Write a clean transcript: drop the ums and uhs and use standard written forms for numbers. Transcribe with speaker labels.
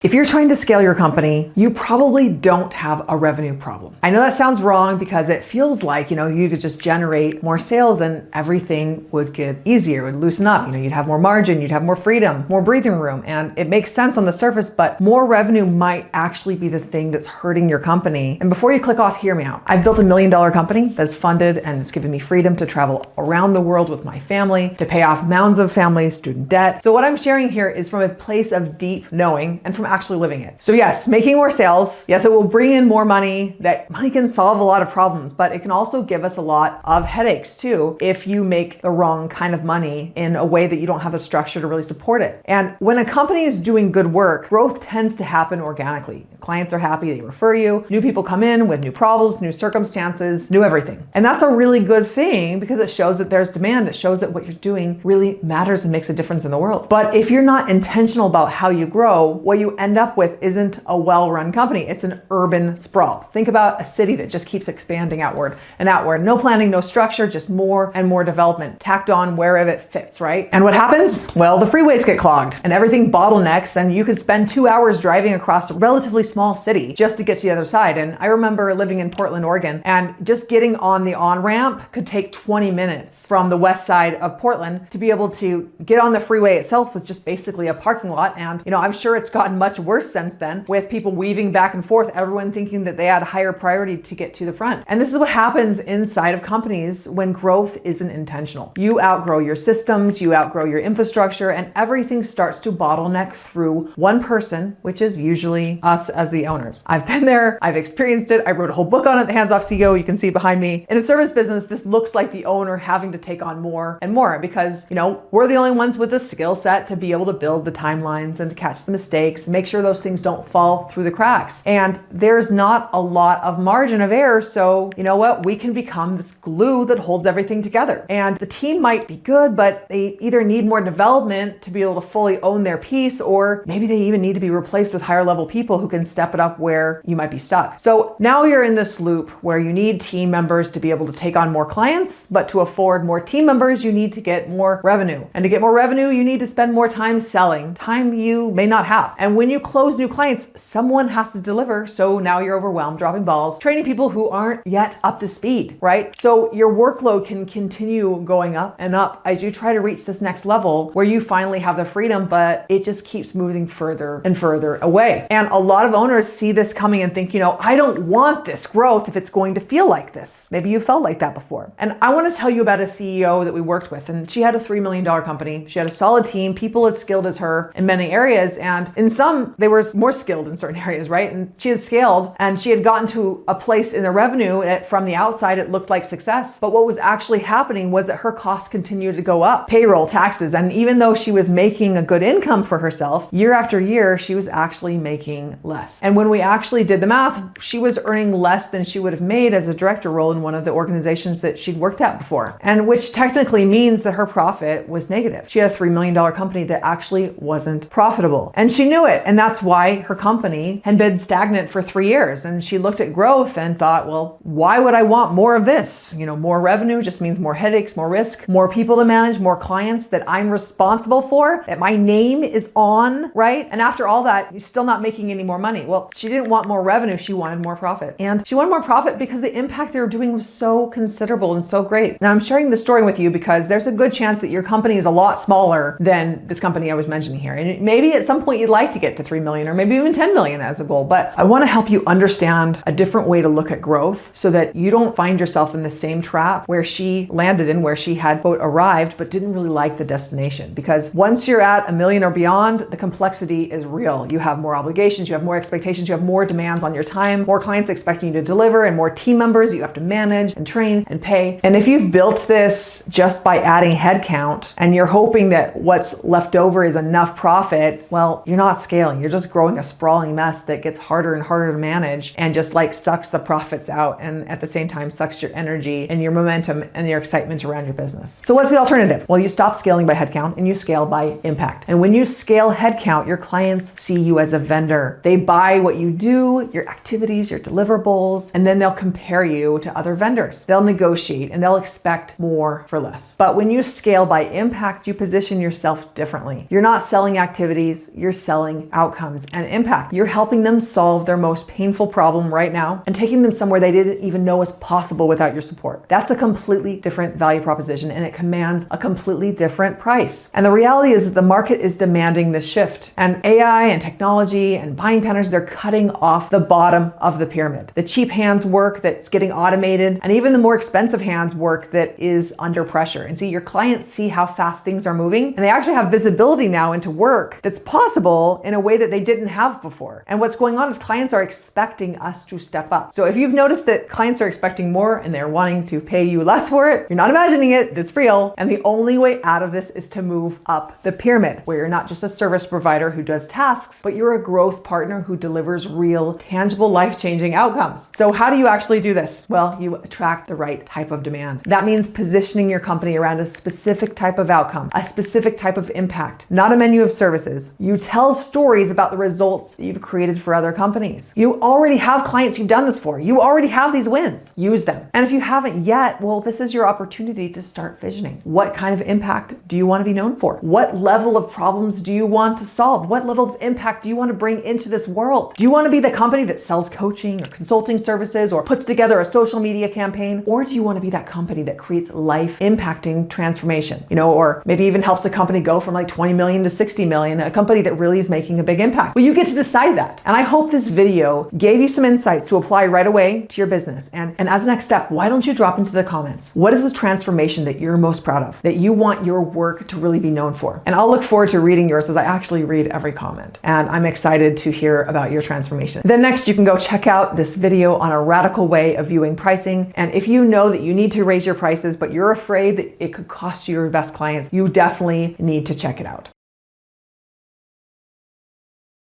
Speaker 1: If you're trying to scale your company, you probably don't have a revenue problem. I know that sounds wrong because it feels like, you could just generate more sales and everything would get easier, it would loosen up. You'd have more margin, you'd have more freedom, more breathing room. And it makes sense on the surface, but more revenue might actually be the thing that's hurting your company. And before you click off, hear me out. I've built $1 million company that's funded and it's given me freedom to travel around the world with my family, to pay off mounds of family student debt. So what I'm sharing here is from a place of deep knowing and from actually living it. So yes, making more sales. Yes, it will bring in more money. That money can solve a lot of problems, but it can also give us a lot of headaches too if you make the wrong kind of money in a way that you don't have the structure to really support it. And when a company is doing good work, growth tends to happen organically. Clients are happy, they refer you. New people come in with new problems, new circumstances, new everything. And that's a really good thing because it shows that there's demand. It shows that what you're doing really matters and makes a difference in the world. But if you're not intentional about how you grow, what you end up with isn't a well-run company. It's an urban sprawl. Think about a city that just keeps expanding outward and outward. No planning, no structure, just more and more development tacked on wherever it fits, right? And what happens? Well, the freeways get clogged and everything bottlenecks, and you could spend 2 hours driving across a relatively small city just to get to the other side. And I remember living in Portland, Oregon, and just getting on the on-ramp could take 20 minutes from the west side of Portland. To be able to get on the freeway itself was just basically a parking lot. And I'm sure it's gotten much worse since then, with people weaving back and forth, everyone thinking that they had a higher priority to get to the front. And this is what happens inside of companies when growth isn't intentional. You outgrow your systems, you outgrow your infrastructure, and everything starts to bottleneck through one person, which is usually us as the owners. I've been there, I've experienced it. I wrote a whole book on it, The Hands Off CEO, you can see behind me. In a service business, this looks like the owner having to take on more and more because, we're the only ones with the skill set to be able to build the timelines and to catch the mistakes, make sure those things don't fall through the cracks. And there's not a lot of margin of error. So you know what? We can become this glue that holds everything together. And the team might be good, but they either need more development to be able to fully own their piece, or maybe they even need to be replaced with higher level people who can step it up where you might be stuck. So now you're in this loop where you need team members to be able to take on more clients, but to afford more team members, you need to get more revenue. And to get more revenue, you need to spend more time selling, time you may not have. And when you close new clients, someone has to deliver. So now you're overwhelmed, dropping balls, training people who aren't yet up to speed, right? So your workload can continue going up and up as you try to reach this next level where you finally have the freedom, but it just keeps moving further and further away. And a lot of owners see this coming and think, I don't want this growth if it's going to feel like this. Maybe you felt like that before. And I want to tell you about a CEO that we worked with, and she had a $3 million company. She had a solid team, people as skilled as her in many areas. And in some, they were more skilled in certain areas, right? And she had scaled and she had gotten to a place in the revenue that from the outside, it looked like success. But what was actually happening was that her costs continued to go up, payroll, taxes. And even though she was making a good income for herself, year after year, she was actually making less. And when we actually did the math, she was earning less than she would have made as a director role in one of the organizations that she'd worked at before. And which technically means that her profit was negative. She had a $3 million company that actually wasn't profitable. And she knew it. And that's why her company had been stagnant for 3 years. And she looked at growth and thought, well, why would I want more of this? More revenue just means more headaches, more risk, more people to manage, more clients that I'm responsible for, that my name is on, right? And after all that, you're still not making any more money. Well, she didn't want more revenue. She wanted more profit. And she wanted more profit because the impact they were doing was so considerable and so great. Now I'm sharing this story with you because there's a good chance that your company is a lot smaller than this company I was mentioning here. And maybe at some point you'd like to get to 3 million or maybe even 10 million as a goal. But I want to help you understand a different way to look at growth so that you don't find yourself in the same trap where she landed in, where she had, quote, arrived, but didn't really like the destination. Because once you're at 1 million or beyond, the complexity is real. You have more obligations, you have more expectations, you have more demands on your time, more clients expecting you to deliver, and more team members you have to manage and train and pay. And if you've built this just by adding headcount and you're hoping that what's left over is enough profit, well, you're not scaling. You're just growing a sprawling mess that gets harder and harder to manage and just sucks the profits out, and at the same time sucks your energy and your momentum and your excitement around your business. So what's the alternative? Well, you stop scaling by headcount and you scale by impact. And when you scale headcount, your clients see you as a vendor. They buy what you do, your activities, your deliverables, and then they'll compare you to other vendors. They'll negotiate and they'll expect more for less. But when you scale by impact, you position yourself differently. You're not selling activities, you're selling outcomes and impact. You're helping them solve their most painful problem right now and taking them somewhere they didn't even know was possible without your support. That's a completely different value proposition, and it commands a completely different price. And the reality is that the market is demanding this shift. And AI and technology and buying patterns, they're cutting off the bottom of the pyramid. The cheap hands work that's getting automated, and even the more expensive hands work that is under pressure. And see, your clients see how fast things are moving, and they actually have visibility now into work that's possible in a way that they didn't have before. And what's going on is clients are expecting us to step up. So if you've noticed that clients are expecting more and they're wanting to pay you less for it, you're not imagining it, it's real. And the only way out of this is to move up the pyramid, where you're not just a service provider who does tasks, but you're a growth partner who delivers real, tangible, life-changing outcomes. So how do you actually do this? Well, you attract the right type of demand. That means positioning your company around a specific type of outcome, a specific type of impact, not a menu of services. You tell stories about the results that you've created for other companies. You already have clients you've done this for. You already have these wins. Use them. And if you haven't yet, well, this is your opportunity to start visioning. What kind of impact do you want to be known for? What level of problems do you want to solve? What level of impact do you want to bring into this world? Do you want to be the company that sells coaching or consulting services or puts together a social media campaign? Or do you want to be that company that creates life impacting transformation? Or maybe even helps a company go from like 20 million to 60 million, a company that really is making a big impact. Well, you get to decide that. And I hope this video gave you some insights to apply right away to your business. And as a next step, why don't you drop into the comments? What is this transformation that you're most proud of, that you want your work to really be known for? And I'll look forward to reading yours, as I actually read every comment. And I'm excited to hear about your transformation. Then next, you can go check out this video on a radical way of viewing pricing. And if you know that you need to raise your prices, but you're afraid that it could cost you your best clients, you definitely need to check it out.